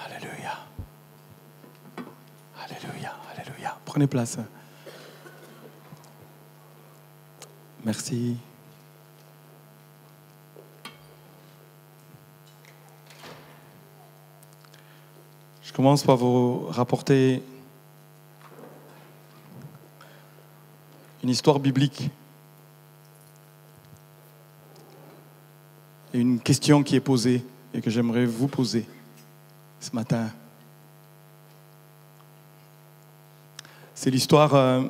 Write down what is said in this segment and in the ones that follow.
Alléluia. Alléluia, alléluia. Prenez place. Merci. Je commence par vous rapporter une histoire biblique et une question qui est posée et que j'aimerais vous poser ce matin. C'est l'histoire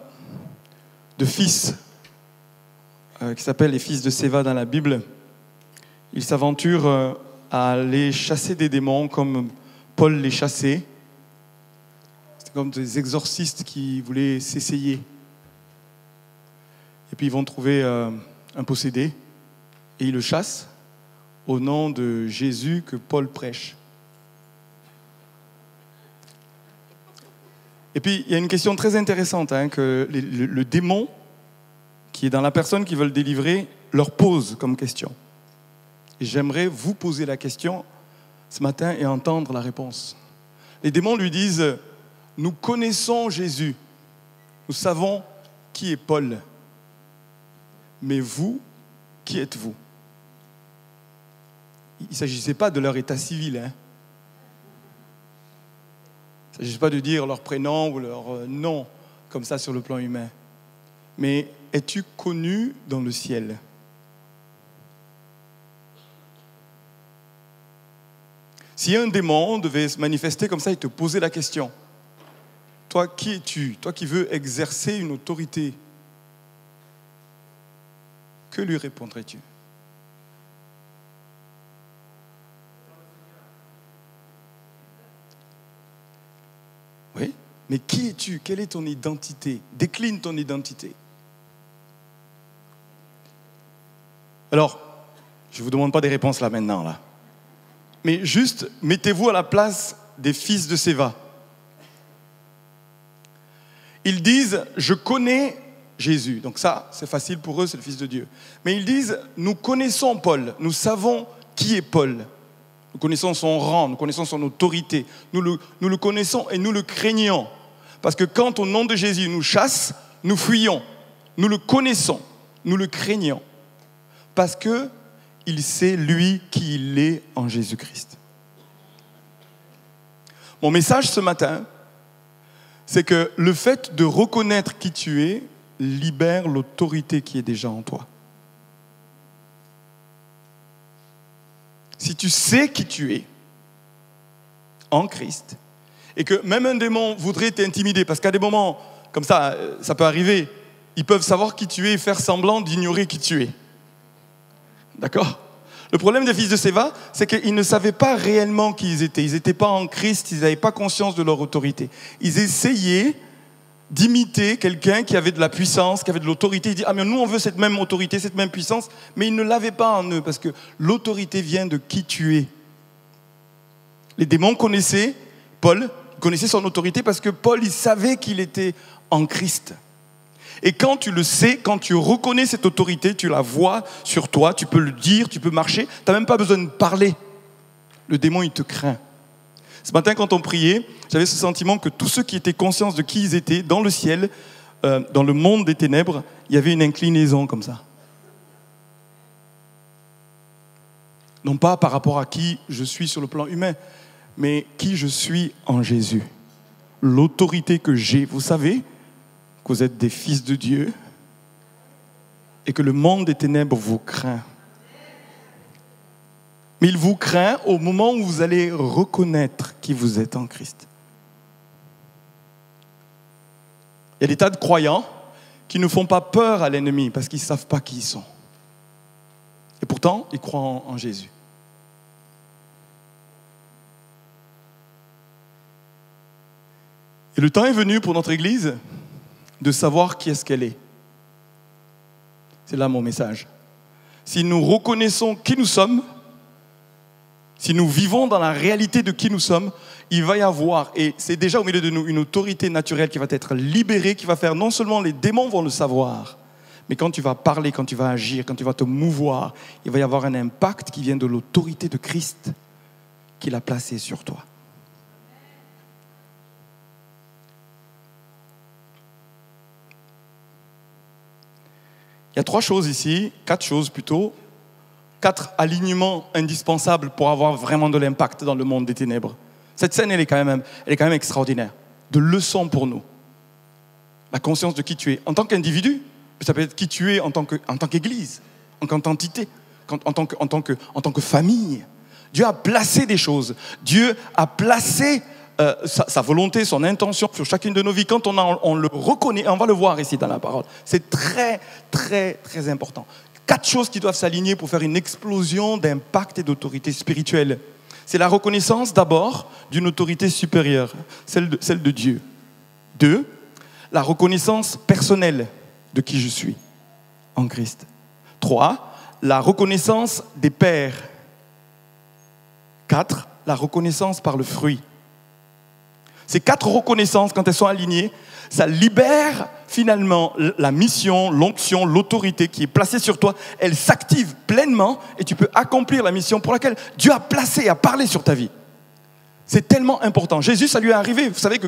de fils qui s'appellent les fils de Séva dans la Bible. Ils s'aventurent à aller chasser des démons comme Paul les chassait. C'était comme des exorcistes qui voulaient s'essayer. Et puis ils vont trouver un possédé et ils le chassent au nom de Jésus que Paul prêche. Et puis il y a une question très intéressante que le démon qui est dans la personne qu'ils veulent délivrer leur pose comme question. Et j'aimerais vous poser la question ce matin et entendre la réponse. Les démons lui disent « Nous connaissons Jésus, nous savons qui est Paul, mais vous, qui êtes-vous » Il ne s'agissait pas de leur état civil. Il ne s'agissait pas de dire leur prénom ou leur nom comme ça sur le plan humain. Mais es-tu connu dans le ciel ? Si un démon devait se manifester comme ça et te poser la question, toi qui es-tu ? Toi qui veux exercer une autorité, que lui répondrais-tu ? Oui, mais qui es-tu ? Quelle est ton identité ? Décline ton identité. Alors, je ne vous demande pas des réponses là maintenant, là. Mais juste, mettez-vous à la place des fils de Séva. Ils disent, je connais Jésus. Donc ça, c'est facile pour eux, c'est le Fils de Dieu. Mais ils disent, nous connaissons Paul. Nous savons qui est Paul. Nous connaissons son rang, nous connaissons son autorité. Nous le connaissons et nous le craignons. Parce que quand au nom de Jésus il nous chasse, nous fuyons. Nous le connaissons, nous le craignons. Parce que il sait, lui, qui il est en Jésus-Christ. Mon message ce matin, c'est que le fait de reconnaître qui tu es libère l'autorité qui est déjà en toi. Si tu sais qui tu es en Christ, et que même un démon voudrait t'intimider, parce qu'à des moments, comme ça, ça peut arriver, ils peuvent savoir qui tu es et faire semblant d'ignorer qui tu es. D'accord ? Le problème des fils de Séva, c'est qu'ils ne savaient pas réellement qui ils étaient. Ils n'étaient pas en Christ, ils n'avaient pas conscience de leur autorité. Ils essayaient d'imiter quelqu'un qui avait de la puissance, qui avait de l'autorité. Ils disaient, ah mais nous on veut cette même autorité, cette même puissance, mais ils ne l'avaient pas en eux, parce que l'autorité vient de qui tu es. Les démons connaissaient Paul, ils connaissaient son autorité, parce que Paul, il savait qu'il était en Christ. Et quand tu le sais, quand tu reconnais cette autorité, tu la vois sur toi, tu peux le dire, tu peux marcher, tu n'as même pas besoin de parler. Le démon, il te craint. Ce matin, quand on priait, j'avais ce sentiment que tous ceux qui étaient conscients de qui ils étaient, dans le ciel, dans le monde des ténèbres, il y avait une inclinaison comme ça. Non pas par rapport à qui je suis sur le plan humain, mais qui je suis en Jésus. L'autorité que j'ai, vous savez, que vous êtes des fils de Dieu et que le monde des ténèbres vous craint. Mais il vous craint au moment où vous allez reconnaître qui vous êtes en Christ. Il y a des tas de croyants qui ne font pas peur à l'ennemi parce qu'ils ne savent pas qui ils sont. Et pourtant, ils croient en Jésus. Et le temps est venu pour notre Église de savoir qui est-ce qu'elle est. C'est là mon message. Si nous reconnaissons qui nous sommes, si nous vivons dans la réalité de qui nous sommes, il va y avoir, et c'est déjà au milieu de nous, une autorité naturelle qui va être libérée, qui va faire non seulement les démons vont le savoir, mais quand tu vas parler, quand tu vas agir, quand tu vas te mouvoir, il va y avoir un impact qui vient de l'autorité de Christ qu'il a placée sur toi. Il y a 3 choses ici, 4 choses plutôt, 4 alignements indispensables pour avoir vraiment de l'impact dans le monde des ténèbres. Cette scène, elle est quand même extraordinaire, de leçon pour nous. La conscience de qui tu es en tant qu'individu, ça peut être qui tu es en tant qu'église, en tant qu'entité, en tant que famille. Dieu a placé des choses. Dieu a placé sa volonté, son intention sur chacune de nos vies. Quand on le reconnaît, on va le voir ici dans la parole. C'est très, très, très important. 4 choses qui doivent s'aligner pour faire une explosion d'impact et d'autorité spirituelle. C'est la reconnaissance d'abord d'une autorité supérieure, celle de Dieu. 2, la reconnaissance personnelle de qui je suis en Christ. 3, la reconnaissance des pairs. 4, la reconnaissance par le fruit. Ces 4 reconnaissances, quand elles sont alignées, ça libère finalement la mission, l'onction, l'autorité qui est placée sur toi. Elle s'active pleinement et tu peux accomplir la mission pour laquelle Dieu a placé, a parlé sur ta vie. C'est tellement important. Jésus, ça lui est arrivé. Vous savez que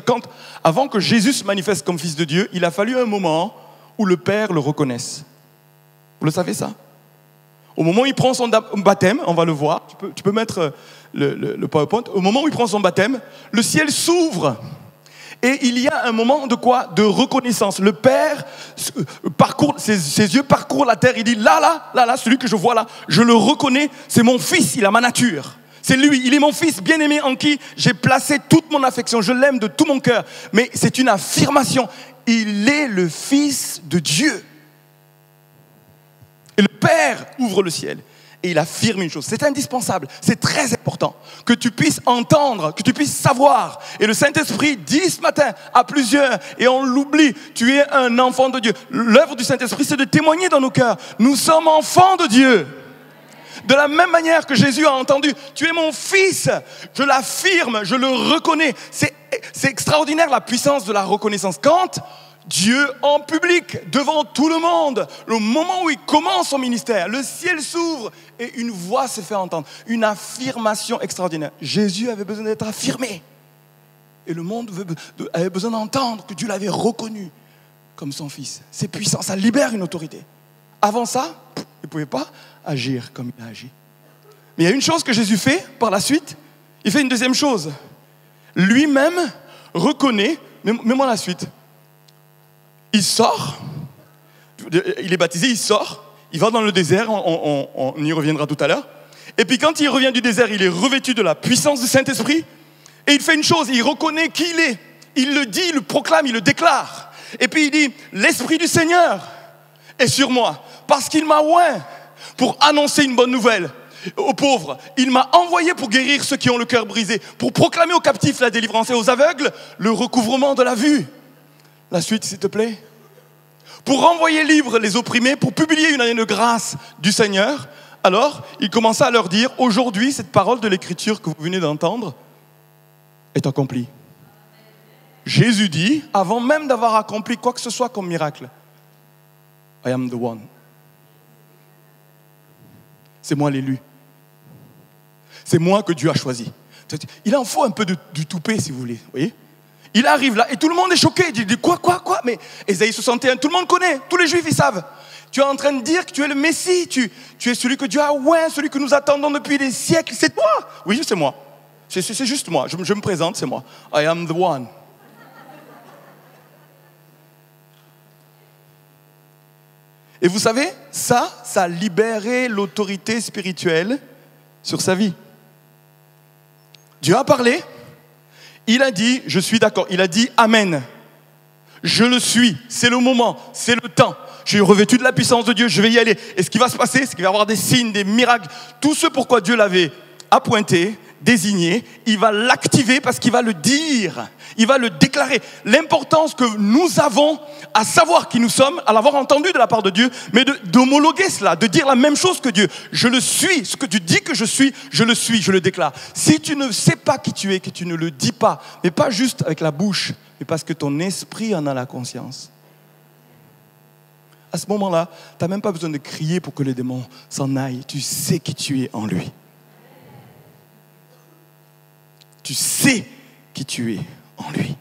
avant que Jésus se manifeste comme Fils de Dieu, il a fallu un moment où le Père le reconnaisse. Vous le savez ça? Au moment où il prend son baptême, on va le voir, tu peux mettre le PowerPoint, au moment où il prend son baptême, le ciel s'ouvre. Et il y a un moment de quoi? De reconnaissance. Le Père ses yeux parcourent la terre, il dit là, celui que je vois là, je le reconnais, c'est mon fils, il a ma nature. C'est lui, il est mon fils bien-aimé en qui j'ai placé toute mon affection, je l'aime de tout mon cœur. Mais c'est une affirmation, il est le Fils de Dieu. Et le Père ouvre le ciel et il affirme une chose. C'est indispensable, c'est très important que tu puisses entendre, que tu puisses savoir. Et le Saint-Esprit dit ce matin à plusieurs, et on l'oublie, tu es un enfant de Dieu. L'œuvre du Saint-Esprit, c'est de témoigner dans nos cœurs. Nous sommes enfants de Dieu. De la même manière que Jésus a entendu, tu es mon fils, je l'affirme, je le reconnais. C'est extraordinaire la puissance de la reconnaissance. Quand Dieu en public, devant tout le monde, le moment où il commence son ministère, le ciel s'ouvre et une voix se fait entendre. Une affirmation extraordinaire. Jésus avait besoin d'être affirmé. Et le monde avait besoin d'entendre que Dieu l'avait reconnu comme son fils. C'est puissant, ça libère une autorité. Avant ça, il ne pouvait pas agir comme il a agi. Mais il y a une chose que Jésus fait par la suite. Il fait une deuxième chose. Lui-même reconnaît, mets-moi la suite. Il sort, il est baptisé, il sort, il va dans le désert, on y reviendra tout à l'heure. Et puis quand il revient du désert, il est revêtu de la puissance du Saint-Esprit. Et il fait une chose, il reconnaît qui il est. Il le dit, il le proclame, il le déclare. Et puis il dit, l'Esprit du Seigneur est sur moi, parce qu'il m'a oint pour annoncer une bonne nouvelle aux pauvres. Il m'a envoyé pour guérir ceux qui ont le cœur brisé, pour proclamer aux captifs la délivrance et aux aveugles le recouvrement de la vue. La suite, s'il te plaît. Pour renvoyer libres les opprimés, pour publier une année de grâce du Seigneur. Alors, il commença à leur dire, aujourd'hui, cette parole de l'Écriture que vous venez d'entendre est accomplie. Jésus dit, avant même d'avoir accompli quoi que ce soit comme miracle, I am the one. C'est moi l'élu. C'est moi que Dieu a choisi. Il en faut un peu du toupet, si vous voulez. Vous voyez ? Il arrive là et tout le monde est choqué. Il dit quoi? Mais Ésaïe 61, tout le monde connaît. Tous les Juifs, ils savent. Tu es en train de dire que tu es le Messie. Tu es celui que Dieu a oint, celui que nous attendons depuis des siècles. C'est toi. Oui, c'est moi. C'est juste moi. Je me présente, c'est moi. I am the one. Et vous savez, ça a libéré l'autorité spirituelle sur sa vie. Dieu a parlé. Il a dit, je suis d'accord. Il a dit, amen. Je le suis. C'est le moment. C'est le temps. Je suis revêtu de la puissance de Dieu. Je vais y aller. Et ce qui va se passer, c'est qu'il va y avoir des signes, des miracles. Tout ce pourquoi Dieu l'avait appointé, désigné, il va l'activer parce qu'il va le dire. Il va le déclarer. L'importance que nous avons à savoir qui nous sommes, à l'avoir entendu de la part de Dieu, mais d'homologuer cela, de dire la même chose que Dieu. Je le suis. Ce que tu dis que je suis, je le suis, je le déclare. Si tu ne sais pas qui tu es, que tu ne le dis pas, mais pas juste avec la bouche, mais parce que ton esprit en a la conscience. À ce moment-là, tu n'as même pas besoin de crier pour que les démons s'en aillent. Tu sais qui tu es en lui. Tu sais qui tu es en lui.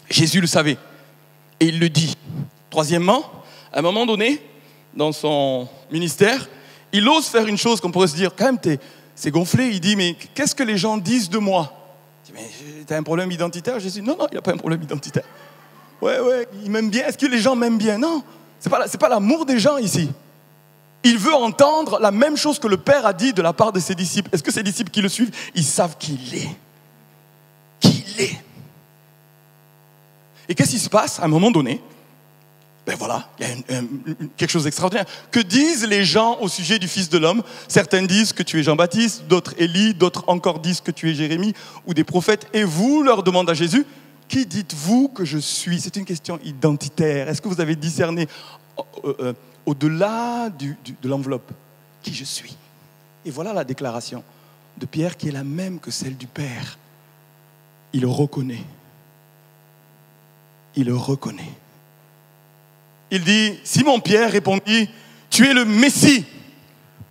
Jésus le savait. Et il le dit. Troisièmement, à un moment donné, dans son ministère, il ose faire une chose qu'on pourrait se dire, quand même, c'est gonflé. Il dit, mais qu'est-ce que les gens disent de moi? Je dis, mais t'as un problème identitaire? Jésus, non, il n'a pas un problème identitaire. Ouais, il m'aime bien. Est-ce que les gens m'aiment bien? Non, c'est pas l'amour des gens ici. Il veut entendre la même chose que le Père a dit de la part de ses disciples. Est-ce que ses disciples qui le suivent, ils savent qui il est? Qui il est? Et qu'est-ce qui se passe à un moment donné? Ben voilà, il y a quelque chose d'extraordinaire. Que disent les gens au sujet du Fils de l'homme? Certains disent que tu es Jean-Baptiste, d'autres Élie, d'autres encore disent que tu es Jérémie ou des prophètes. Et vous, leur demande à Jésus, qui dites-vous que je suis? C'est une question identitaire. Est-ce que vous avez discerné au-delà de l'enveloppe qui je suis? Et voilà la déclaration de Pierre qui est la même que celle du Père. Il le reconnaît. Il le reconnaît. Il dit, Simon-Pierre répondit, tu es le Messie,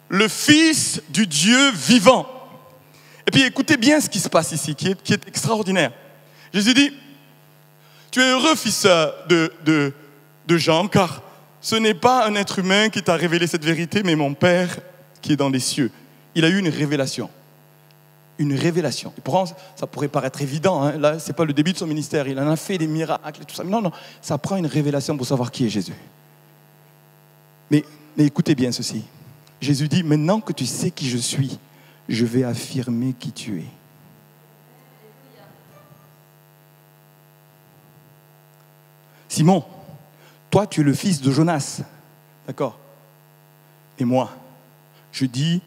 le Fils du Dieu vivant. Et puis écoutez bien ce qui se passe ici, qui est extraordinaire. Jésus dit, tu es heureux, fils de Jean, car ce n'est pas un être humain qui t'a révélé cette vérité, mais mon Père qui est dans les cieux. Il a eu une révélation. Une révélation. Et pourtant, ça pourrait paraître évident. Hein. Là, ce n'est pas le début de son ministère. Il en a fait des miracles et tout ça. Mais non, ça prend une révélation pour savoir qui est Jésus. Mais écoutez bien ceci. Jésus dit, maintenant que tu sais qui je suis, je vais affirmer qui tu es. Simon, toi, tu es le fils de Jonas. D'accord? Et moi, je dis,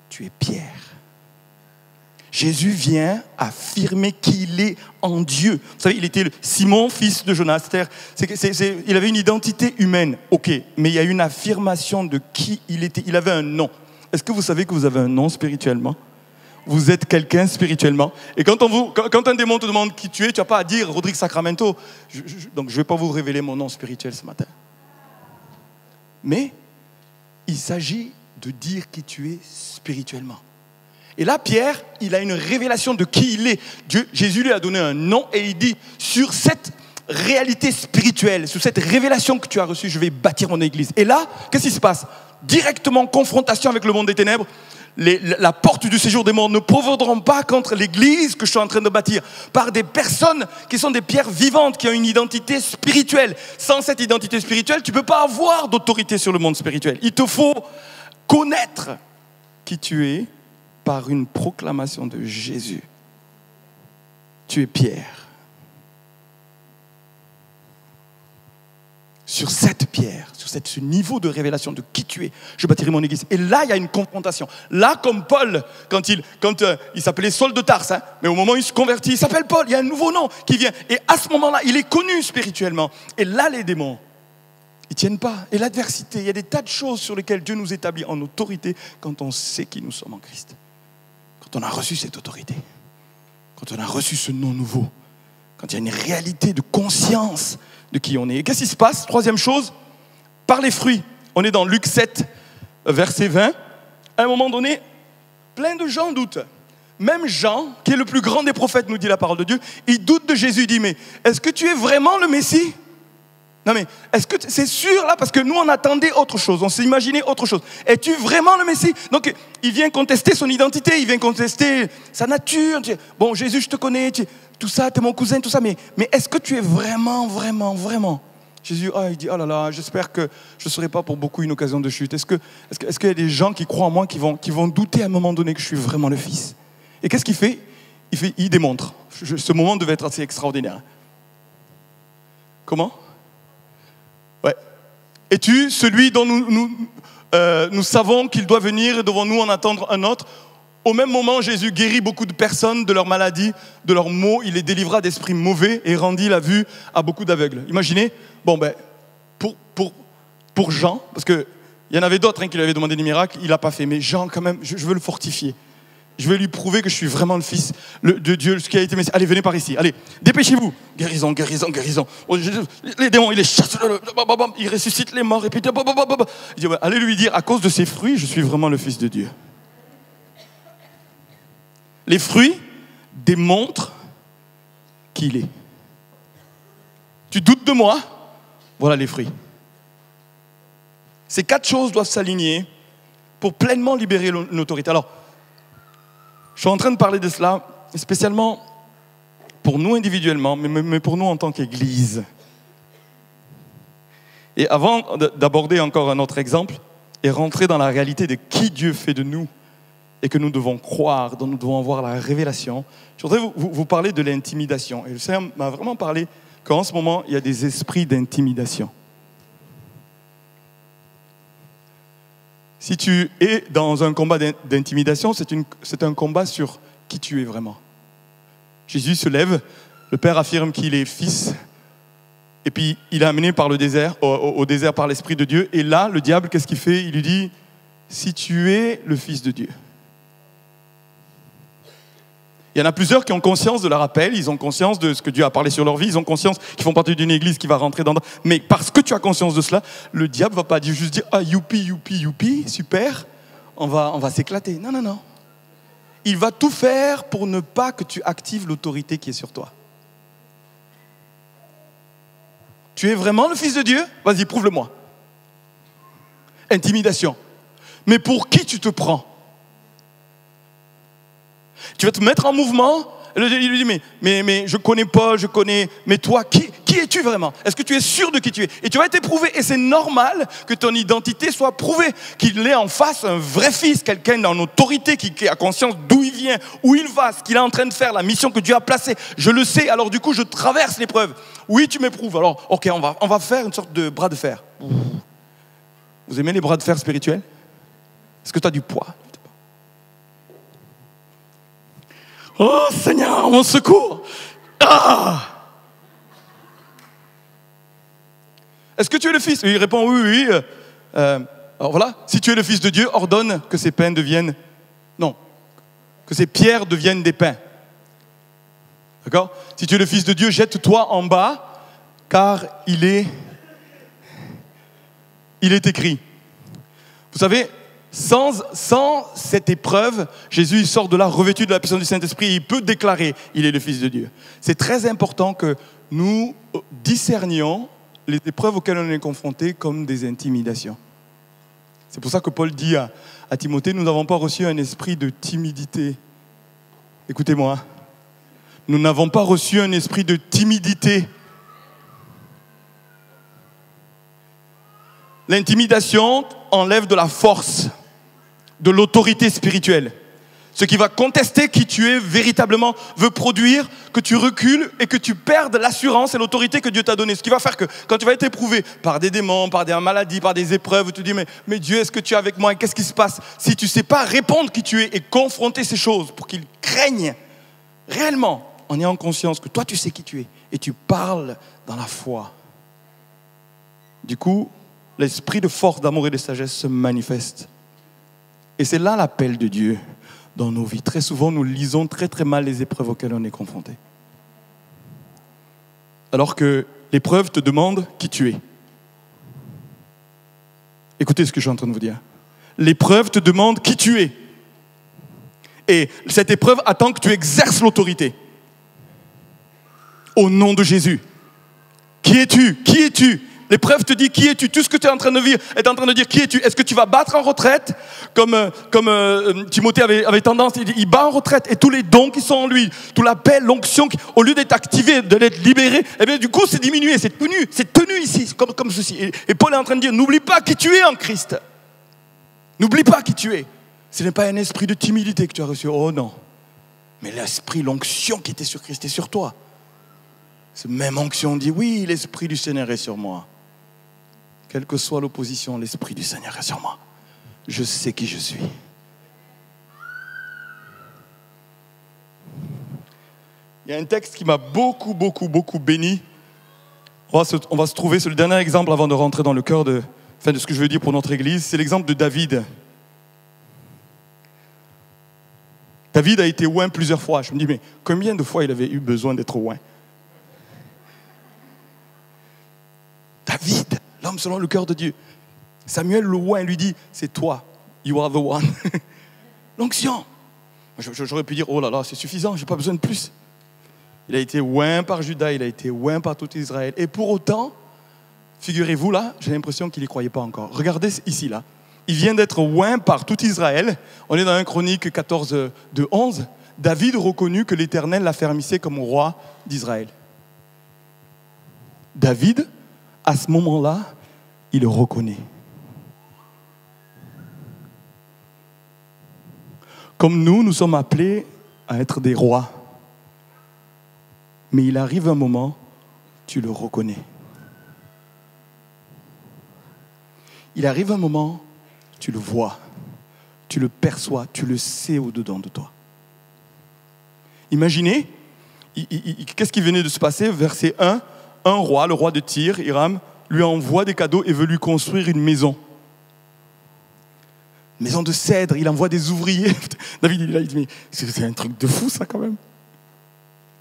tu es Pierre. Jésus vient affirmer qu'il est en Dieu. Vous savez, il était le Simon, fils de Jonas. Il avait une identité humaine, ok, mais il y a une affirmation de qui il était. Il avait un nom. Est-ce que vous savez que vous avez un nom spirituellement? Vous êtes quelqu'un spirituellement. Et quand un démon te demande qui tu es, tu n'as pas à dire Rodrigue Sacramento. Donc je ne vais pas vous révéler mon nom spirituel ce matin. Mais il s'agit de dire qui tu es spirituellement. Et là, Pierre, il a une révélation de qui il est. Jésus lui a donné un nom et il dit, sur cette réalité spirituelle, sur cette révélation que tu as reçue, je vais bâtir mon église. Et là, qu'est-ce qui se passe? Directement, confrontation avec le monde des ténèbres. La porte du séjour des morts ne prévaudront pas contre l'église que je suis en train de bâtir par des personnes qui sont des pierres vivantes, qui ont une identité spirituelle. Sans cette identité spirituelle, tu ne peux pas avoir d'autorité sur le monde spirituel. Il te faut connaître qui tu es par une proclamation de Jésus. Tu es Pierre. Sur cette pierre, sur ce niveau de révélation de qui tu es, je bâtirai mon église. Et là, il y a une confrontation. Là, comme Paul, quand il s'appelait Saul de Tarse, hein, mais au moment où il se convertit, il s'appelle Paul, il y a un nouveau nom qui vient. Et à ce moment-là, il est connu spirituellement. Et là, les démons, ils ne tiennent pas. Et l'adversité, il y a des tas de choses sur lesquelles Dieu nous établit en autorité quand on sait qui nous sommes en Christ. Quand on a reçu cette autorité, quand on a reçu ce nom nouveau, quand il y a une réalité de conscience de qui on est. Et qu'est-ce qui se passe? Troisième chose, par les fruits. On est dans Luc 7, verset 20. À un moment donné, plein de gens doutent. Même Jean, qui est le plus grand des prophètes, nous dit la parole de Dieu, il doute de Jésus. Il dit, mais est-ce que tu es vraiment le Messie? Non mais, est-ce que c'est sûr là? Parce que nous on attendait autre chose, on s'imaginait autre chose. Es-tu vraiment le Messie? Donc il vient contester son identité, il vient contester sa nature. Bon Jésus, je te connais, tout ça, tu es mon cousin, tout ça, mais est-ce que tu es vraiment? Jésus, il dit, oh là là, j'espère que je ne serai pas pour beaucoup une occasion de chute. Est-ce qu'il y a des gens qui croient en moi, qui vont douter à un moment donné que je suis vraiment le Fils? Et qu'est-ce qu'il fait? Il démontre. Ce moment devait être assez extraordinaire. Comment? Ouais. Es-tu celui dont nous savons qu'il doit venir et devons-nous en attendre un autre? Au même moment, Jésus guérit beaucoup de personnes de leurs maladies, de leurs maux. Il les délivra d'esprits mauvais et rendit la vue à beaucoup d'aveugles. Imaginez, pour Jean, parce qu'il y en avait d'autres qui lui avaient demandé des miracles, il n'a pas fait. Mais Jean, quand même, je veux le fortifier. Je vais lui prouver que je suis vraiment le Fils de Dieu, ce qui a été Messie. Allez, venez par ici. Allez, dépêchez-vous. Guérison. Les démons, il les chasse. Il ressuscite les morts. Et puis, il dit, allez lui dire, à cause de ses fruits, je suis vraiment le Fils de Dieu. Les fruits démontrent qui il est. Tu doutes de moi? voilà les fruits. Ces 4 choses doivent s'aligner pour pleinement libérer une autorité. Alors, je suis en train de parler de cela, spécialement pour nous individuellement, mais pour nous en tant qu'Église. Et avant d'aborder encore un autre exemple, et rentrer dans la réalité de qui Dieu fait de nous, et que nous devons croire, dont nous devons avoir la révélation, je voudrais vous parler de l'intimidation. Et le Seigneur m'a vraiment parlé qu'en ce moment, il y a des esprits d'intimidation. Si tu es dans un combat d'intimidation, c'est un combat sur qui tu es vraiment. Jésus se lève, le Père affirme qu'il est fils, et puis il est amené par le désert, au désert par l'Esprit de Dieu, et là, le diable, qu'est-ce qu'il fait? Il lui dit, si tu es le Fils de Dieu. Il y en a plusieurs qui ont conscience de leur appel, ils ont conscience de ce que Dieu a parlé sur leur vie, ils ont conscience qu'ils font partie d'une église qui va rentrer dans... Mais parce que tu as conscience de cela, le diable ne va pas juste dire « Ah, youpi, youpi, youpi, super, on va s'éclater. » Non, non, non. Il va tout faire pour ne pas que tu actives l'autorité qui est sur toi. Tu es vraiment le Fils de Dieu? Vas-y, prouve-le-moi. Intimidation. Mais pour qui tu te prends? Tu vas te mettre en mouvement. Il lui dit, mais je connais pas, mais toi, qui es-tu vraiment? Est-ce que tu es sûr de qui tu es? Et tu vas être éprouvé, et c'est normal que ton identité soit prouvée, qu'il ait en face un vrai fils, quelqu'un en autorité, qui a conscience d'où il vient, où il va, ce qu'il est en train de faire, la mission que Dieu a placée. Je le sais, alors du coup, je traverse l'épreuve. Oui, tu m'éprouves, alors, ok, on va faire une sorte de bras de fer. Vous aimez les bras de fer spirituels? Est-ce que tu as du poids? Oh Seigneur, mon secours! Ah! Est-ce que tu es le Fils? Il répond oui. Alors voilà, si tu es le Fils de Dieu, ordonne que ces pains deviennent... Non, que ces pierres deviennent des pains. D'accord? Si tu es le Fils de Dieu, jette-toi en bas, car il est écrit. Vous savez, sans cette épreuve, Jésus il sort de là revêtu de la puissance du Saint-Esprit et il peut déclarer il est le Fils de Dieu. C'est très important que nous discernions les épreuves auxquelles on est confronté comme des intimidations. C'est pour ça que Paul dit à Timothée, nous n'avons pas reçu un esprit de timidité. Écoutez-moi, nous n'avons pas reçu un esprit de timidité. L'intimidation enlève de la force, de l'autorité spirituelle. Ce qui va contester qui tu es véritablement veut produire que tu recules et que tu perdes l'assurance et l'autorité que Dieu t'a donnée. Ce qui va faire que quand tu vas être éprouvé par des démons, par des maladies, par des épreuves, tu te dis mais Dieu, est-ce que tu es avec moi et qu'est-ce qui se passe? Si tu ne sais pas répondre qui tu es et confronter ces choses pour qu'ils craignent réellement en ayant conscience que toi tu sais qui tu es et tu parles dans la foi. Du coup, l'esprit de force, d'amour et de sagesse se manifeste. Et c'est là l'appel de Dieu dans nos vies. Très souvent, nous lisons très très mal les épreuves auxquelles on est confronté. Alors que l'épreuve te demande qui tu es. Écoutez ce que je suis en train de vous dire. L'épreuve te demande qui tu es. Et cette épreuve attend que tu exerces l'autorité. Au nom de Jésus. Qui es-tu? Qui es-tu? L'épreuve te dit qui es-tu? Tout ce que tu es en train de vivre est en train de dire qui es-tu? Est-ce que tu vas battre en retraite comme Timothée avait tendance, il bat en retraite et tous les dons qui sont en lui, tout l'appel, l'onction, au lieu d'être activé, d'être libéré, eh bien du coup c'est diminué, c'est tenu ici, comme ceci. Et Paul est en train de dire, n'oublie pas qui tu es en Christ. N'oublie pas qui tu es. Ce n'est pas un esprit de timidité que tu as reçu, oh non. Mais l'esprit, l'onction qui était sur Christ est sur toi. Cette même onction dit, oui, l'esprit du Seigneur est sur moi. Quelle que soit l'opposition, l'Esprit du Seigneur est sur moi. Je sais qui je suis. Il y a un texte qui m'a beaucoup béni. On va se trouver, c'est le dernier exemple avant de rentrer dans le cœur de ce que je veux dire pour notre Église. C'est l'exemple de David. David a été oint plusieurs fois. Je me dis, mais combien de fois il avait eu besoin d'être oint? David, l'homme selon le cœur de Dieu. Samuel le oint lui dit, c'est toi, you are the one. L'onction. J'aurais pu dire, oh là là, c'est suffisant, j'ai pas besoin de plus. Il a été oint par Juda, il a été oint par tout Israël. Et pour autant, figurez-vous là, j'ai l'impression qu'il n'y croyait pas encore. Regardez ici là. Il vient d'être oint par tout Israël. On est dans 1 Chronique 14 de 11. David reconnut que l'Éternel l'affermissait comme roi d'Israël. David, à ce moment-là, il le reconnaît. Comme nous sommes appelés à être des rois. Mais il arrive un moment, tu le reconnais. Il arrive un moment, tu le vois, tu le perçois, tu le sais au-dedans de toi. Imaginez, qu'est-ce qui venait de se passer? Verset 1, un roi, le roi de Tyr, Hiram, lui envoie des cadeaux et veut lui construire une maison. Maison de cèdre, il envoie des ouvriers. David, il est là, il dit, mais c'est un truc de fou ça quand même.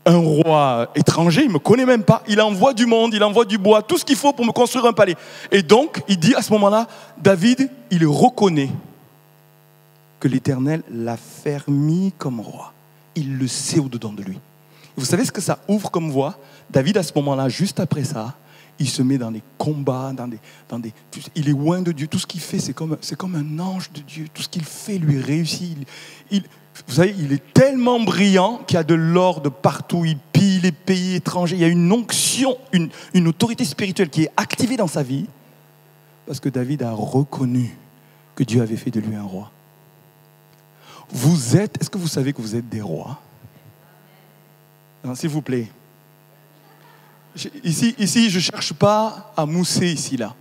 Un roi étranger, il ne me connaît même pas. Il envoie du monde, il envoie du bois, tout ce qu'il faut pour me construire un palais. Et donc, il dit à ce moment-là, David, il reconnaît que l'Éternel l'a fermé comme roi. Il le sait au-dedans de lui. Et vous savez ce que ça ouvre comme voie? David, à ce moment-là, juste après ça, il se met dans des combats, il est loin de Dieu. Tout ce qu'il fait, c'est comme un ange de Dieu. Tout ce qu'il fait lui réussit. Vous savez, il est tellement brillant qu'il y a de l'or de partout. Il pille les pays étrangers. Il y a une onction, une autorité spirituelle qui est activée dans sa vie parce que David a reconnu que Dieu avait fait de lui un roi. Est-ce que vous savez que vous êtes des rois? Non, s'il vous plaît. Ici, je ne cherche pas à mousser ici, là.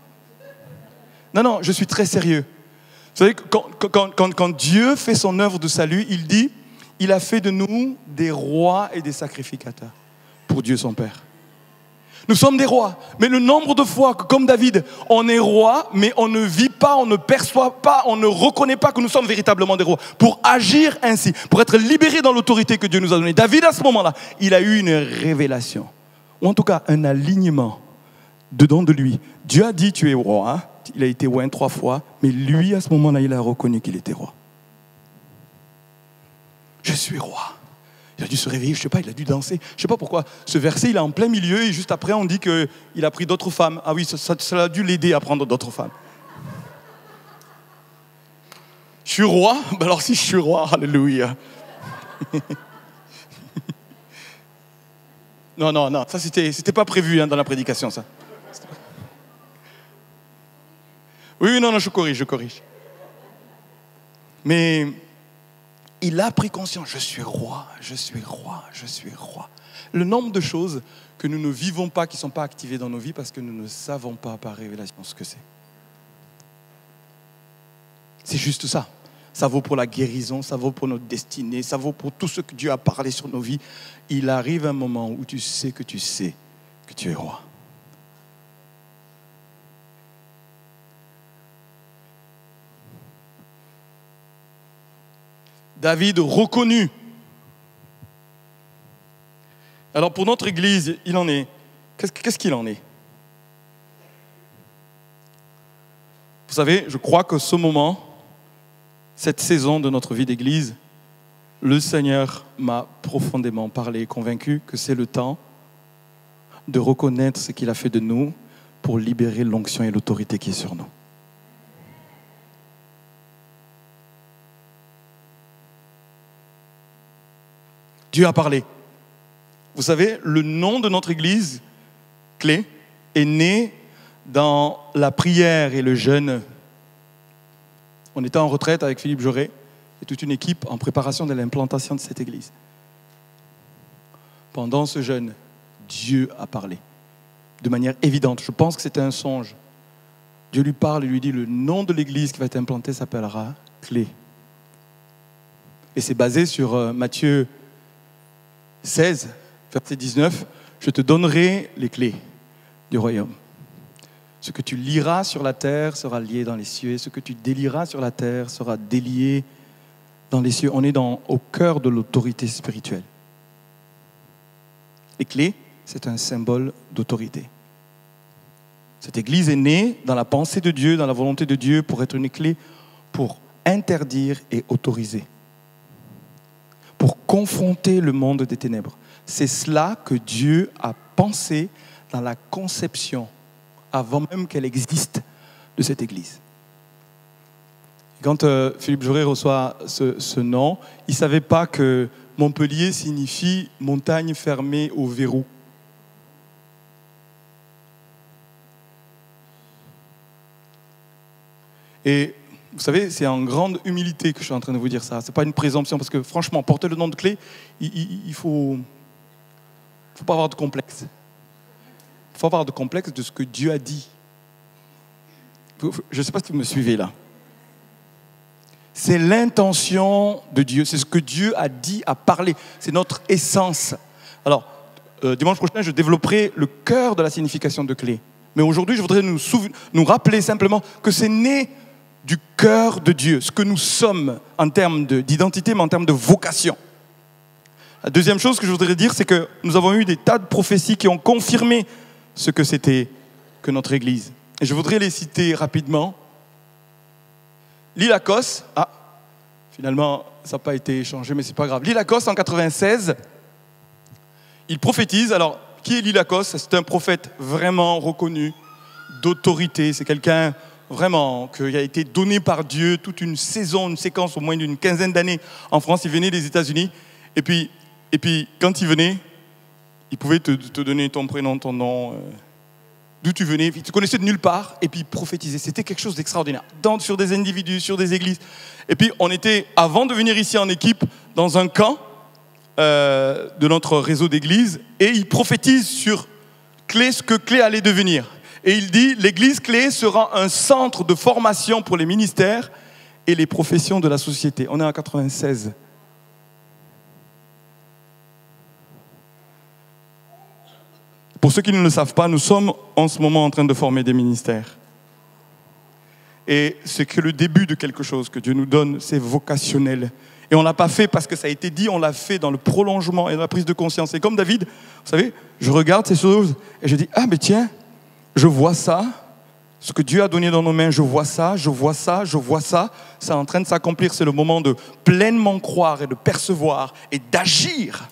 Non, je suis très sérieux. Vous savez, quand Dieu fait son œuvre de salut, il dit, il a fait de nous des rois et des sacrificateurs pour Dieu son Père. Nous sommes des rois, mais le nombre de fois que, comme David, on est roi, mais on ne vit pas, on ne perçoit pas, on ne reconnaît pas que nous sommes véritablement des rois. Pour agir ainsi, pour être libérés dans l'autorité que Dieu nous a donnée. David, à ce moment-là, il a eu une révélation. Ou en tout cas, un alignement dedans de lui. Dieu a dit, tu es roi. Hein? Il a été oint 3 fois. Mais lui, à ce moment-là, il a reconnu qu'il était roi. Je suis roi. Il a dû se réveiller, je ne sais pas, il a dû danser. Je ne sais pas pourquoi. Ce verset, il est en plein milieu. Et juste après, on dit qu'il a pris d'autres femmes. Ah oui, ça a dû l'aider à prendre d'autres femmes. Je suis roi? Ben alors si je suis roi, alléluia. Non, ça c'était pas prévu dans la prédication, ça. Oui, non, je corrige. Mais il a pris conscience, je suis roi. Le nombre de choses que nous ne vivons pas, qui ne sont pas activées dans nos vies parce que nous ne savons pas par révélation ce que c'est. C'est juste ça. Ça vaut pour la guérison, ça vaut pour notre destinée, ça vaut pour tout ce que Dieu a parlé sur nos vies. Il arrive un moment où tu sais que tu es roi. David reconnu. Alors pour notre Église, il en est. Qu'est-ce qu'il en est? Vous savez, je crois que ce moment, cette saison de notre vie d'Église, le Seigneur m'a profondément parlé et convaincu que c'est le temps de reconnaître ce qu'il a fait de nous pour libérer l'onction et l'autorité qui est sur nous. Dieu a parlé. Vous savez, le nom de notre Église, Clé, est né dans la prière et le jeûne. On était en retraite avec Philippe Jaurès et toute une équipe en préparation de l'implantation de cette église. Pendant ce jeûne, Dieu a parlé de manière évidente. Je pense que c'était un songe. Dieu lui parle et lui dit, le nom de l'église qui va être implantée s'appellera Clé. Et c'est basé sur Matthieu 16, verset 19. Je te donnerai les clés du royaume. Ce que tu liras sur la terre sera lié dans les cieux, et ce que tu délieras sur la terre sera délié dans les cieux. On est au cœur de l'autorité spirituelle. Les clés, c'est un symbole d'autorité. Cette église est née dans la pensée de Dieu, dans la volonté de Dieu, pour être une clé pour interdire et autoriser, pour confronter le monde des ténèbres. C'est cela que Dieu a pensé dans la conception avant même qu'elle existe, de cette église. Quand Philippe Jaurès reçoit ce nom, il ne savait pas que Montpellier signifie montagne fermée au verrou. Et vous savez, c'est en grande humilité que je suis en train de vous dire ça. Ce n'est pas une présomption, parce que franchement, porter le nom de Clé, il ne faut pas avoir de complexe. Il faut avoir de complexe de ce que Dieu a dit. Je ne sais pas si vous me suivez là. C'est l'intention de Dieu, c'est ce que Dieu a dit, a parlé. C'est notre essence. Alors, dimanche prochain, je développerai le cœur de la signification de Clé. Mais aujourd'hui, je voudrais nous rappeler simplement que c'est né du cœur de Dieu, ce que nous sommes en termes d'identité, mais en termes de vocation. La deuxième chose que je voudrais dire, c'est que nous avons eu des tas de prophéties qui ont confirmé ce que c'était que notre Église. Et je voudrais les citer rapidement. Lilakos, finalement, ça n'a pas été échangé, mais ce n'est pas grave. Lilakos, en 96, il prophétise. Alors, qui est Lilakos? C'est un prophète vraiment reconnu, d'autorité. C'est quelqu'un vraiment qui a été donné par Dieu toute une saison, une séquence au moins d'une quinzaine d'années en France. Il venait des États-Unis. Et puis quand il venait, il pouvait te donner ton prénom, ton nom, d'où tu venais. Il te connaissait de nulle part et puis il prophétisait. C'était quelque chose d'extraordinaire. Sur des individus, sur des églises. Et puis on était, avant de venir ici en équipe, dans un camp de notre réseau d'églises et il prophétise sur Clé, ce que Clé allait devenir. Et il dit, l'église Clé sera un centre de formation pour les ministères et les professions de la société. On est en 96. Pour ceux qui ne le savent pas, nous sommes en ce moment en train de former des ministères. Et c'est que le début de quelque chose que Dieu nous donne, c'est vocationnel. Et on ne l'a pas fait parce que ça a été dit, on l'a fait dans le prolongement et dans la prise de conscience. Et comme David, vous savez, je regarde ces choses et je dis, mais tiens, je vois ça, ce que Dieu a donné dans nos mains, je vois ça, je vois ça, je vois ça. C'est en train de s'accomplir, c'est le moment de pleinement croire et de percevoir et d'agir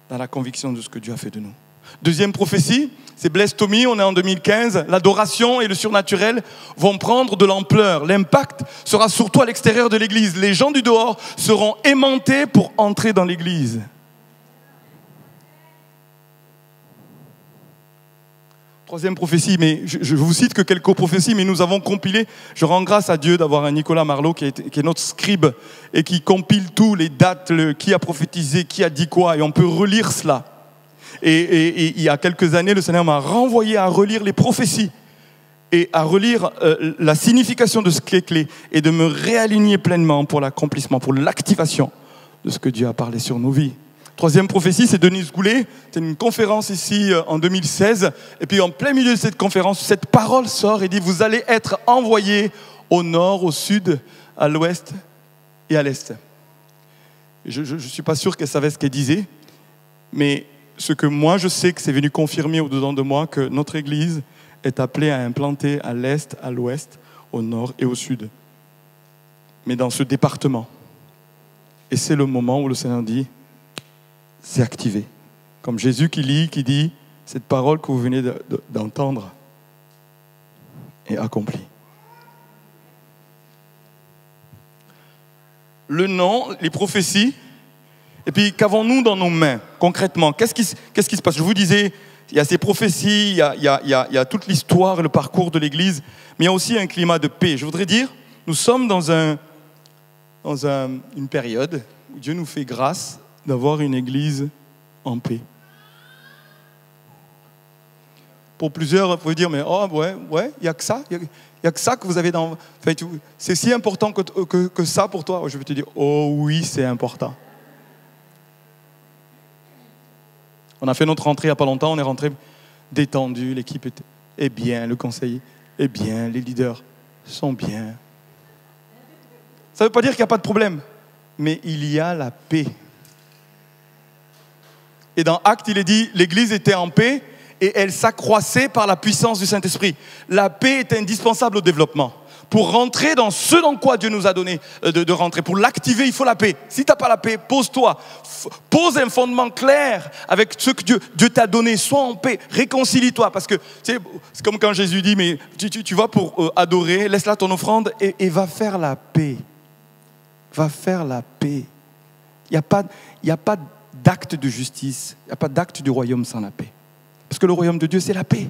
dans la conviction de ce que Dieu a fait de nous. Deuxième prophétie, c'est Blaise Tommy, on est en 2015. L'adoration et le surnaturel vont prendre de l'ampleur. L'impact sera surtout à l'extérieur de l'église. Les gens du dehors seront aimantés pour entrer dans l'église. Troisième prophétie, mais je vous cite que quelques prophéties, mais nous avons compilé. Je rends grâce à Dieu d'avoir un Nicolas Marlot qui est notre scribe et qui compile tous les dates, qui a prophétisé, qui a dit quoi, et on peut relire cela. Et il y a quelques années, le Seigneur m'a renvoyé à relire les prophéties et à relire la signification de ce qui est clé et de me réaligner pleinement pour l'accomplissement, pour l'activation de ce que Dieu a parlé sur nos vies. Troisième prophétie, c'est Denise Goulet. C'est une conférence ici en 2016. Et puis en plein milieu de cette conférence, cette parole sort et dit « Vous allez être envoyés au nord, au sud, à l'ouest et à l'est. » Je ne suis pas sûr qu'elle savait ce qu'elle disait, mais ce que moi je sais que c'est venu confirmer au-dedans de moi, que notre Église est appelée à implanter à l'est, à l'ouest, au nord et au sud. Mais dans ce département. Et c'est le moment où le Seigneur dit « C'est activé. » Comme Jésus qui dit « Cette parole que vous venez d'entendre est accomplie. » Le nom, les prophéties, et puis qu'avons-nous dans nos mains, concrètement? Qu'est-ce qui se passe? Je vous disais, il y a ces prophéties, il y a toute l'histoire et le parcours de l'Église, mais il y a aussi un climat de paix. Je voudrais dire, nous sommes dans une période où Dieu nous fait grâce d'avoir une Église en paix. Pour plusieurs, vous pouvez dire, mais il n'y a que ça, il n'y a que ça que vous avez dans... Enfin, c'est si important que ça pour toi. Je vais te dire, oh oui, c'est important. On a fait notre rentrée il n'y a pas longtemps, on est rentré détendu, l'équipe est bien, le conseil est bien, les leaders sont bien. Ça ne veut pas dire qu'il n'y a pas de problème, mais il y a la paix. Et dans Actes, il est dit, l'Église était en paix et elle s'accroissait par la puissance du Saint-Esprit. La paix est indispensable au développement. pour rentrer dans ce dans quoi Dieu nous a donné de rentrer. Pour l'activer, il faut la paix. Si tu n'as pas la paix, pose-toi. Pose un fondement clair avec ce que Dieu t'a donné. Sois en paix, réconcilie-toi. Parce que c'est comme quand Jésus dit, mais tu vas pour adorer, laisse là ton offrande et va faire la paix. Va faire la paix. Il n'y a pas d'acte de justice, il n'y a pas d'acte du royaume sans la paix. Parce que le royaume de Dieu, c'est la paix.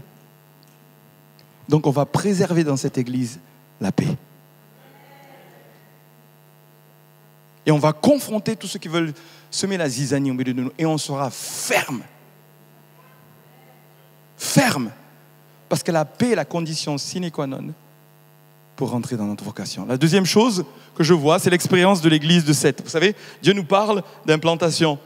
Donc on va préserver dans cette église la paix. Et on va confronter tous ceux qui veulent semer la zizanie au milieu de nous. Et on sera ferme. Ferme. Parce que la paix est la condition sine qua non pour rentrer dans notre vocation. La deuxième chose que je vois, c'est l'expérience de l'église de Sète. Vous savez, Dieu nous parle d'implantation,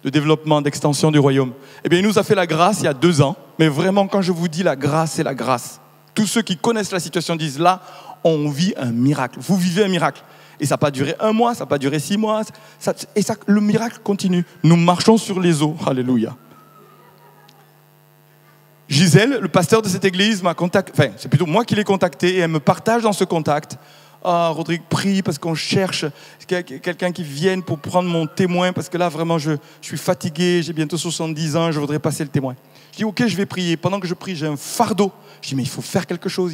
de développement, d'extension du royaume. Eh bien, il nous a fait la grâce il y a 2 ans. Mais vraiment, quand je vous dis la grâce, c'est la grâce. Tous ceux qui connaissent la situation disent, là, on vit un miracle. Vous vivez un miracle. Et ça n'a pas duré 1 mois, ça n'a pas duré 6 mois. Le miracle continue. Nous marchons sur les eaux. Alléluia. Gisèle, le pasteur de cette église, m'a contacté. Enfin, c'est plutôt moi qui l'ai contacté et elle me partage dans ce contact. Ah, Rodrigue, prie parce qu'on cherche quelqu'un qui vienne pour prendre mon témoin parce que là, vraiment, je suis fatigué, j'ai bientôt 70 ans, je voudrais passer le témoin. Je dis, ok, je vais prier. Pendant que je prie, j'ai un fardeau. Je dis, mais il faut faire quelque chose,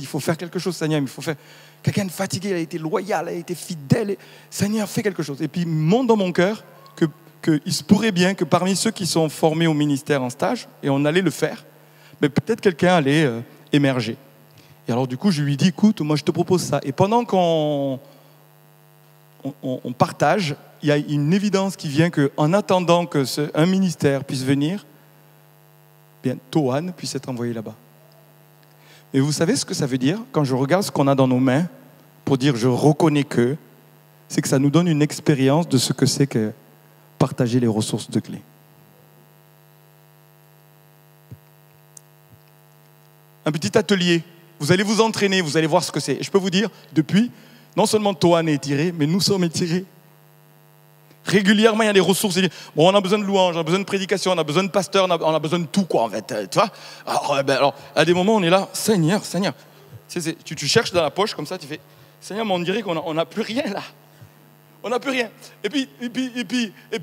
Seigneur, il faut faire... Quelqu'un de fatigué, il a été loyal, il a été fidèle. Seigneur, fais quelque chose. Et puis, il monte dans mon cœur qu'il se pourrait bien que parmi ceux qui sont formés au ministère en stage, et on allait le faire, mais peut-être quelqu'un allait émerger. Et alors du coup, je lui dis, écoute, moi je te propose ça. Et pendant qu'on partage, il y a une évidence qui vient qu'en attendant qu'un ministère puisse venir, bien, Toan puisse être envoyé là-bas. Et vous savez ce que ça veut dire? Quand je regarde ce qu'on a dans nos mains, pour dire je reconnais que, c'est que ça nous donne une expérience de ce que c'est que partager les ressources de clés. Un petit atelier. Vous allez vous entraîner, vous allez voir ce que c'est. Et je peux vous dire, depuis, non seulement Toan est étiré, mais nous sommes étirés. Régulièrement, il y a des ressources. Bon, on a besoin de louanges, on a besoin de prédication, on a besoin de pasteurs, on a besoin de tout, quoi, en fait. Tu vois? Alors, à des moments, on est là, Seigneur. Tu cherches dans la poche, comme ça, tu fais, Seigneur, mais on dirait qu'on n'a plus rien, là. On n'a plus rien. Et puis,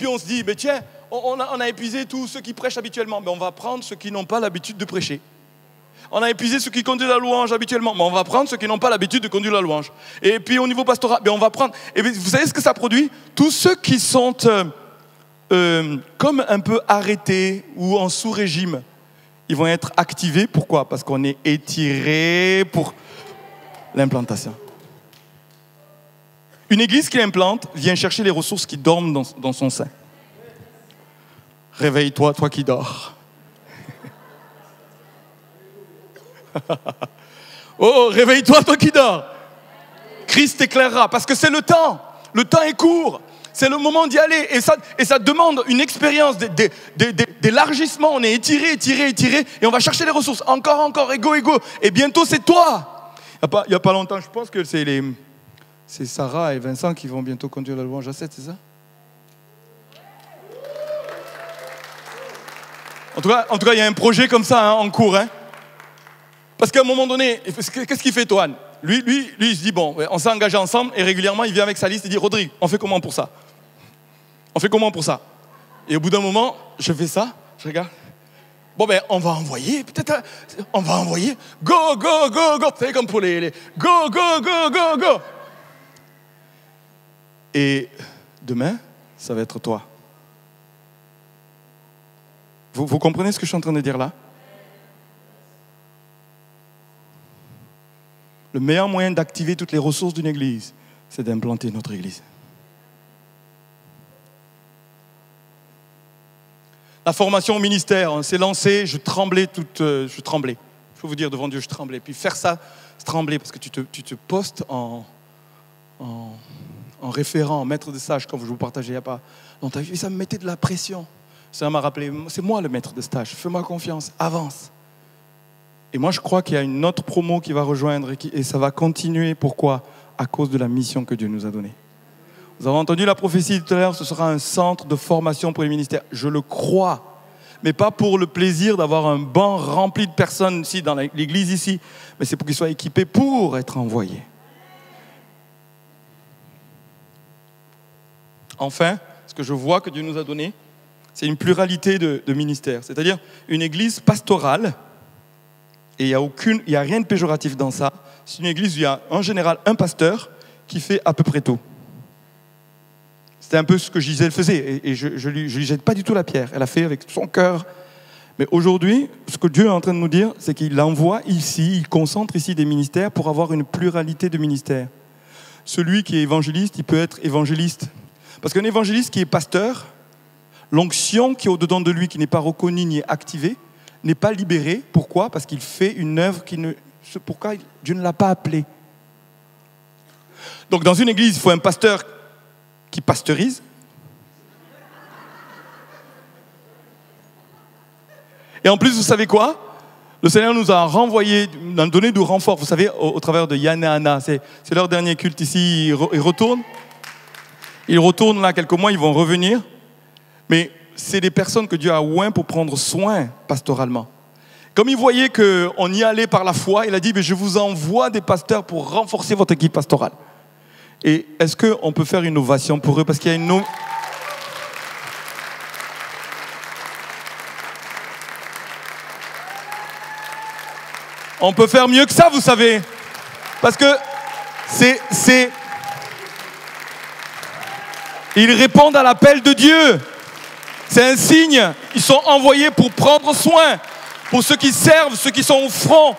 on se dit, mais tiens, on a épuisé tous ceux qui prêchent habituellement. Mais on va prendre ceux qui n'ont pas l'habitude de prêcher. On a épuisé ceux qui conduisent la louange habituellement, mais on va prendre ceux qui n'ont pas l'habitude de conduire la louange. Et puis au niveau pastoral, on va prendre... Et vous savez ce que ça produit? Tous ceux qui sont comme un peu arrêtés ou en sous-régime, ils vont être activés. Pourquoi? Parce qu'on est étiré pour l'implantation. Une église qui implante vient chercher les ressources qui dorment dans son sein. Réveille-toi, toi qui dors. Oh, réveille-toi, toi qui dors. Christ t'éclairera, parce que c'est le temps. Le temps est court. C'est le moment d'y aller. Et ça demande une expérience d'élargissement. On est étiré, et on va chercher les ressources. Encore, ego. Et bientôt, c'est toi. Il n'y a pas longtemps, je pense que c'est Sarah et Vincent qui vont bientôt conduire la louange à 7, c'est ça? En tout cas, il y a un projet comme ça en cours, hein. Parce qu'à un moment donné, qu'est-ce qu'il fait, Toan? Lui, il se dit, bon, on s'est engagé ensemble, et régulièrement, il vient avec sa liste et dit, Rodrigue, on fait comment pour ça? Et au bout d'un moment, je fais ça, je regarde. Bon, on va envoyer, Go! Vous savez, comme pour les go! Et demain, ça va être toi. Vous comprenez ce que je suis en train de dire là? Le meilleur moyen d'activer toutes les ressources d'une église, c'est d'implanter notre église. La formation au ministère, on s'est lancé, je tremblais. Je peux vous dire devant Dieu, je tremblais. Puis faire ça, c'est trembler parce que tu te postes en référent, en maître de stage, comme je vous partageais il n'y a pas longtemps. Et ça me mettait de la pression. Ça m'a rappelé, c'est moi le maître de stage, fais-moi confiance, avance. Et moi, je crois qu'il y a une autre promo qui va rejoindre et ça va continuer. Pourquoi? À cause de la mission que Dieu nous a donnée. Vous avez entendu la prophétie tout à l'heure, ce sera un centre de formation pour les ministères. Je le crois, mais pas pour le plaisir d'avoir un banc rempli de personnes ici, dans l'église ici, mais c'est pour qu'ils soient équipés pour être envoyés. enfin, ce que je vois que Dieu nous a donné, c'est une pluralité de ministères. C'est-à-dire une église pastorale, et il n'y a rien de péjoratif dans ça. C'est une église où il y a en général un pasteur qui fait à peu près tout. C'était un peu ce que Gisèle faisait, et je ne lui jette pas du tout la pierre. Elle a fait avec son cœur. Mais aujourd'hui, ce que Dieu est en train de nous dire, c'est qu'il envoie ici, il concentre ici des ministères pour avoir une pluralité de ministères. Celui qui est évangéliste, il peut être évangéliste. Parce qu'un évangéliste qui est pasteur, l'onction qui est au-dedans de lui, qui n'est pas reconnue ni activée, n'est pas libérée. Pourquoi ? Parce qu'il fait une œuvre pourquoi Dieu ne l'a pas appelé. Donc dans une église, il faut un pasteur qui pasteurise. Et en plus, vous savez quoi ? Le Seigneur nous a renvoyé, nous a donné du renfort. Vous savez, au travers de Yann et Anna, c'est leur dernier culte ici. Ils retournent. Ils retournent là quelques mois, ils vont revenir. Mais c'est des personnes que Dieu a oint pour prendre soin pastoralement. Comme il voyait qu'on y allait par la foi, il a dit, je vous envoie des pasteurs pour renforcer votre équipe pastorale. Et est-ce qu'on peut faire une ovation pour eux ? Parce qu'il y a une... On peut faire mieux que ça, vous savez. Parce que c'est... Ils répondent à l'appel de Dieu. C'est un signe. Ils sont envoyés pour prendre soin. Pour ceux qui servent, ceux qui sont au front.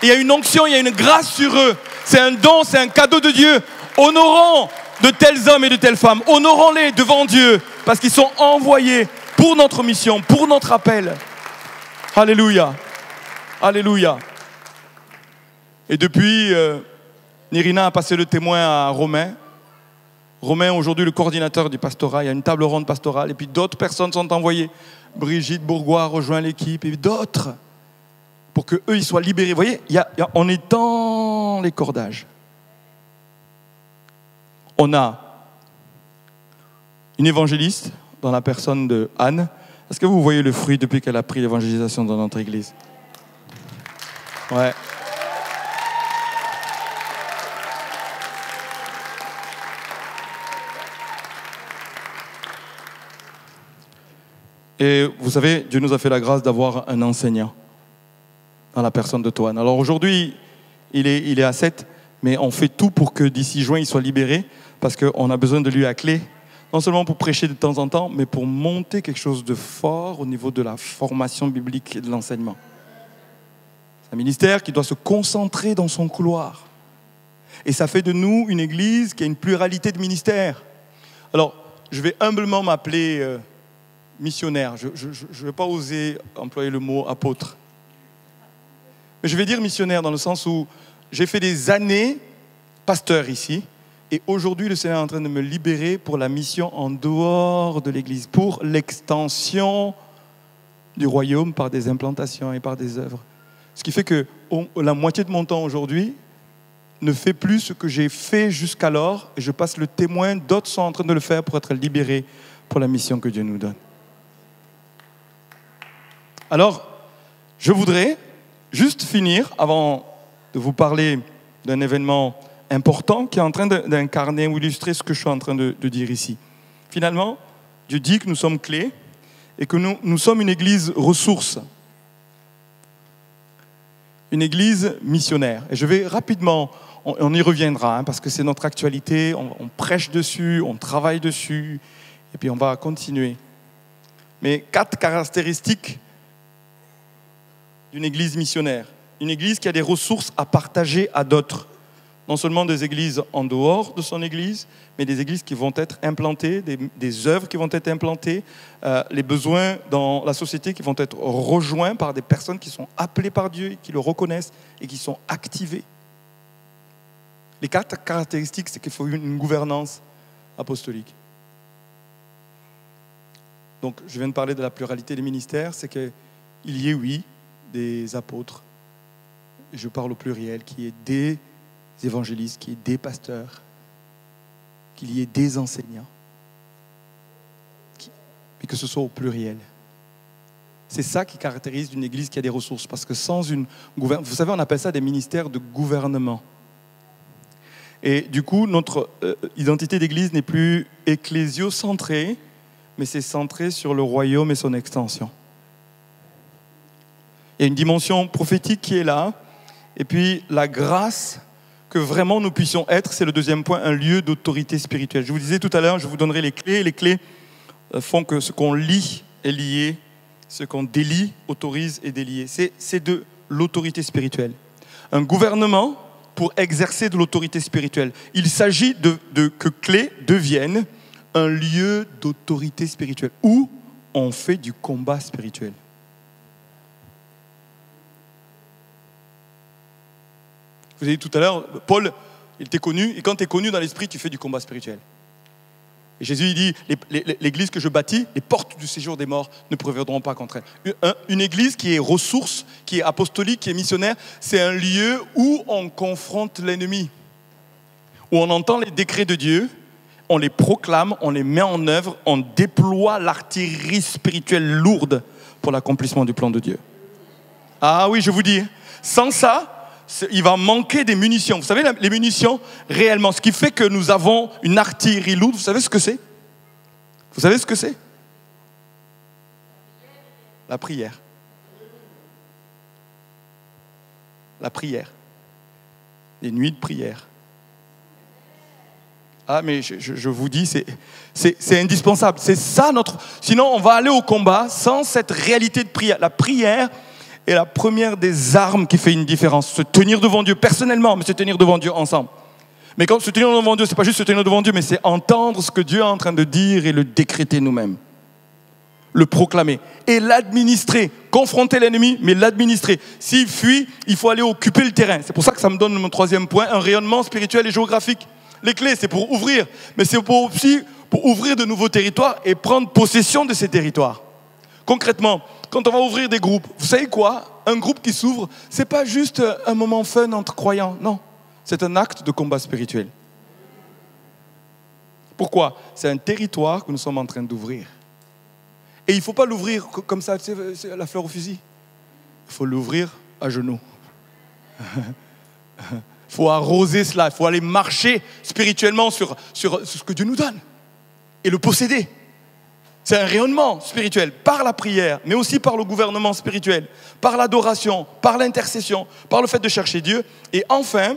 Il y a une onction, il y a une grâce sur eux. C'est un don, c'est un cadeau de Dieu. Honorons de tels hommes et de telles femmes. Honorons-les devant Dieu. Parce qu'ils sont envoyés pour notre mission, pour notre appel. Alléluia. Alléluia. Et depuis, Nirina a passé le témoin à Romain. Romain, aujourd'hui, le coordinateur du pastorat. Il y a une table ronde pastorale. Et puis d'autres personnes sont envoyées. Brigitte Bourgois rejoint l'équipe. Et d'autres. Pour qu'eux, ils soient libérés. Vous voyez, on est dans les cordages. On a une évangéliste dans la personne de Anne. Est-ce que vous voyez le fruit depuis qu'elle a pris l'évangélisation dans notre église ? Ouais. Et vous savez, Dieu nous a fait la grâce d'avoir un enseignant dans la personne de Toine. Alors aujourd'hui, il est à 7, mais on fait tout pour que d'ici juin, il soit libéré, parce qu'on a besoin de lui à clé, non seulement pour prêcher de temps en temps, mais pour monter quelque chose de fort au niveau de la formation biblique et de l'enseignement. C'est un ministère qui doit se concentrer dans son couloir. Et ça fait de nous une église qui a une pluralité de ministères. Alors, je vais humblement m'appeler... missionnaire, je ne vais pas oser employer le mot apôtre. Mais je vais dire missionnaire dans le sens où j'ai fait des années pasteur ici et aujourd'hui le Seigneur est en train de me libérer pour la mission en dehors de l'Église, pour l'extension du royaume par des implantations et par des œuvres. Ce qui fait que la moitié de mon temps aujourd'hui ne fait plus ce que j'ai fait jusqu'alors et je passe le témoin, d'autres sont en train de le faire pour être libérés pour la mission que Dieu nous donne. Alors, je voudrais juste finir, avant de vous parler d'un événement important qui est en train d'incarner ou illustrer ce que je suis en train de dire ici. Finalement, Dieu dit que nous sommes clés et que nous sommes une église ressource, une église missionnaire. Et je vais rapidement, on y reviendra, parce que c'est notre actualité, on prêche dessus, on travaille dessus, et puis on va continuer. Mais 4 caractéristiques d'une église missionnaire. Une église qui a des ressources à partager à d'autres. Non seulement des églises en dehors de son église, mais des églises qui vont être implantées, des œuvres qui vont être implantées, les besoins dans la société qui vont être rejoints par des personnes qui sont appelées par Dieu, et qui le reconnaissent et qui sont activées. Les 4 caractéristiques, c'est qu'il faut une gouvernance apostolique. Donc, je viens de parler de la pluralité des ministères, c'est qu'il y ait, oui, des apôtres, et je parle au pluriel, qu'il y ait des évangélistes, qu'il y ait des pasteurs, qu'il y ait des enseignants, mais que ce soit au pluriel. C'est ça qui caractérise une église qui a des ressources, parce que sans une gouvernance, vous savez, on appelle ça des ministères de gouvernement. Et du coup, notre identité d'église n'est plus ecclésio-centrée, mais c'est centré sur le royaume et son extension. Il y a une dimension prophétique qui est là, et puis la grâce que vraiment nous puissions être, c'est le deuxième point, un lieu d'autorité spirituelle. Je vous disais tout à l'heure, je vous donnerai les clés. Les clés font que ce qu'on lie est lié, ce qu'on délie autorise et délié. C'est de l'autorité spirituelle. Un gouvernement, pour exercer de l'autorité spirituelle, il s'agit que clé devienne un lieu d'autorité spirituelle où on fait du combat spirituel. Vous avez dit tout à l'heure, Paul, il était connu, et quand tu es connu dans l'esprit, tu fais du combat spirituel. Et Jésus, il dit, l'église que je bâtis, les portes du séjour des morts ne prévaudront pas contre elle. Une église qui est ressource, qui est apostolique, qui est missionnaire, c'est un lieu où on confronte l'ennemi, où on entend les décrets de Dieu, on les proclame, on les met en œuvre, on déploie l'artillerie spirituelle lourde pour l'accomplissement du plan de Dieu. Ah oui, je vous dis, sans ça, il va manquer des munitions. Vous savez, les munitions, réellement, ce qui fait que nous avons une artillerie lourde, vous savez ce que c'est? Vous savez ce que c'est? La prière. La prière. Les nuits de prière. Ah, mais je vous dis, c'est indispensable. C'est ça notre... Sinon, on va aller au combat sans cette réalité de prière. La prière est la première des armes qui fait une différence. Se tenir devant Dieu personnellement, mais se tenir devant Dieu ensemble. Mais quand se tenir devant Dieu, c'est pas juste se tenir devant Dieu, mais c'est entendre ce que Dieu est en train de dire et le décréter nous-mêmes. Le proclamer. Et l'administrer. Confronter l'ennemi, mais l'administrer. S'il fuit, il faut aller occuper le terrain. C'est pour ça que ça me donne mon troisième point, un rayonnement spirituel et géographique. Les clés, c'est pour ouvrir, mais c'est aussi pour ouvrir de nouveaux territoires et prendre possession de ces territoires. Concrètement, quand on va ouvrir des groupes, vous savez quoi? Un groupe qui s'ouvre, c'est pas juste un moment fun entre croyants, non. C'est un acte de combat spirituel. Pourquoi? C'est un territoire que nous sommes en train d'ouvrir. Et il ne faut pas l'ouvrir comme ça, c'est la fleur au fusil. Il faut l'ouvrir à genoux. Il faut arroser cela, il faut aller marcher spirituellement sur ce que Dieu nous donne et le posséder. C'est un rayonnement spirituel par la prière, mais aussi par le gouvernement spirituel, par l'adoration, par l'intercession, par le fait de chercher Dieu. Et enfin,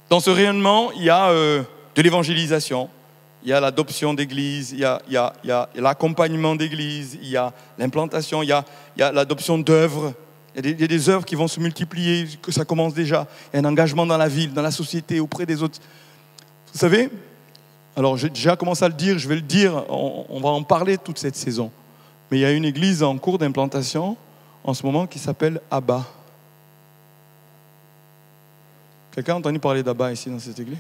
dans ce rayonnement, il y a de l'évangélisation, il y a l'adoption d'église, il y a l'accompagnement d'église, il y a l'implantation, il y a l'adoption d'œuvres. Il y a des œuvres qui vont se multiplier, que ça commence déjà. Il y a un engagement dans la ville, dans la société, auprès des autres. Vous savez, alors j'ai déjà commencé à le dire, je vais le dire, on va en parler toute cette saison. Mais il y a une église en cours d'implantation en ce moment qui s'appelle Abba. Quelqu'un a entendu parler d'Abba ici dans cette église?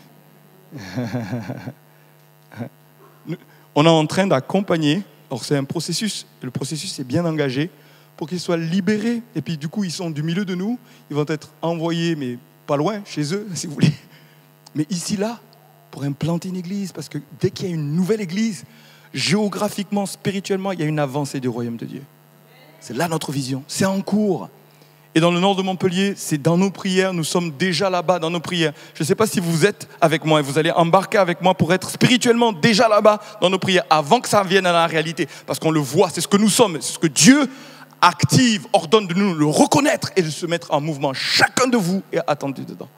On est en train d'accompagner, alors c'est un processus, le processus est bien engagé, pour qu'ils soient libérés. Et puis du coup, ils sont du milieu de nous, ils vont être envoyés, mais pas loin, chez eux, si vous voulez. Mais ici, là, pour implanter une église, parce que dès qu'il y a une nouvelle église, géographiquement, spirituellement, il y a une avancée du royaume de Dieu. C'est là notre vision, c'est en cours. Et dans le nord de Montpellier, c'est dans nos prières, nous sommes déjà là-bas dans nos prières. Je ne sais pas si vous êtes avec moi et vous allez embarquer avec moi pour être spirituellement déjà là-bas dans nos prières, avant que ça vienne à la réalité. Parce qu'on le voit, c'est ce que nous sommes, c'est ce que Dieu active, ordonne de nous le reconnaître et de se mettre en mouvement. Chacun de vous est attendu dedans.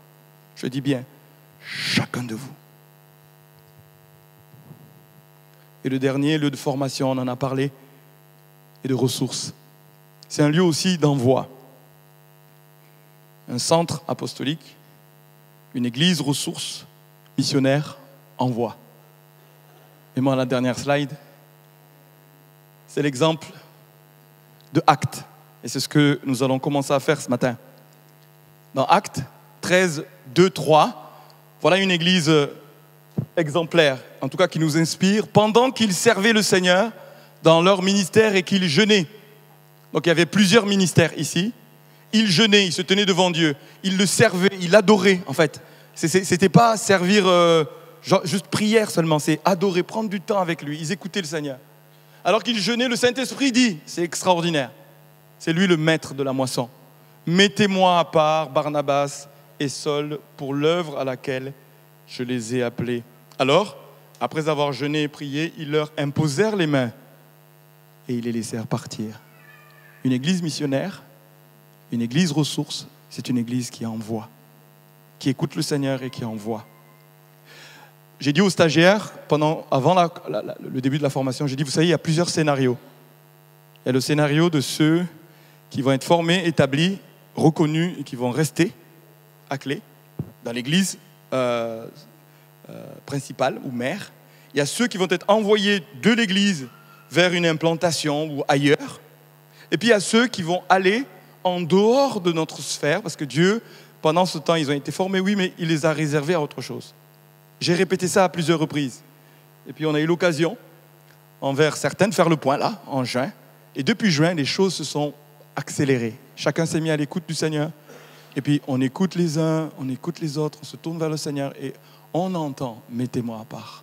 Je dis bien, chacun de vous. Et le dernier, lieu de formation, on en a parlé, et de ressources. C'est un lieu aussi d'envoi. Un centre apostolique, une église ressource, missionnaire, envoi. Et moi, la dernière slide, c'est l'exemple de Actes. Et c'est ce que nous allons commencer à faire ce matin. Dans Actes 13, 2, 3, voilà une église exemplaire, en tout cas qui nous inspire, pendant qu'ils servaient le Seigneur dans leur ministère et qu'ils jeûnaient. Donc il y avait plusieurs ministères ici. Ils jeûnaient, ils se tenaient devant Dieu, ils le servaient, ils l'adoraient en fait. C'était pas servir juste prière seulement, c'est adorer, prendre du temps avec lui. Ils écoutaient le Seigneur. Alors qu'ils jeûnaient, le Saint-Esprit dit, c'est extraordinaire, c'est lui le maître de la moisson. Mettez-moi à part Barnabas et seul pour l'œuvre à laquelle je les ai appelés. » Alors, après avoir jeûné et prié, ils leur imposèrent les mains et ils les laissèrent partir. Une église missionnaire, une église ressource, c'est une église qui envoie, qui écoute le Seigneur et qui envoie. J'ai dit aux stagiaires, avant le début de la formation, j'ai dit, vous savez, il y a plusieurs scénarios. Il y a le scénario de ceux qui vont être formés, établis, reconnus et qui vont rester à clé dans l'église principale ou mère. Il y a ceux qui vont être envoyés de l'église vers une implantation ou ailleurs. Et puis il y a ceux qui vont aller en dehors de notre sphère, parce que Dieu, pendant ce temps, ils ont été formés, oui, mais il les a réservés à autre chose. J'ai répété ça à plusieurs reprises. Et puis on a eu l'occasion, envers certains, de faire le point là, en juin. Et depuis juin, les choses se sont accélérées. Chacun s'est mis à l'écoute du Seigneur. Et puis on écoute les uns, on écoute les autres, on se tourne vers le Seigneur et on entend « mettez-moi à part ».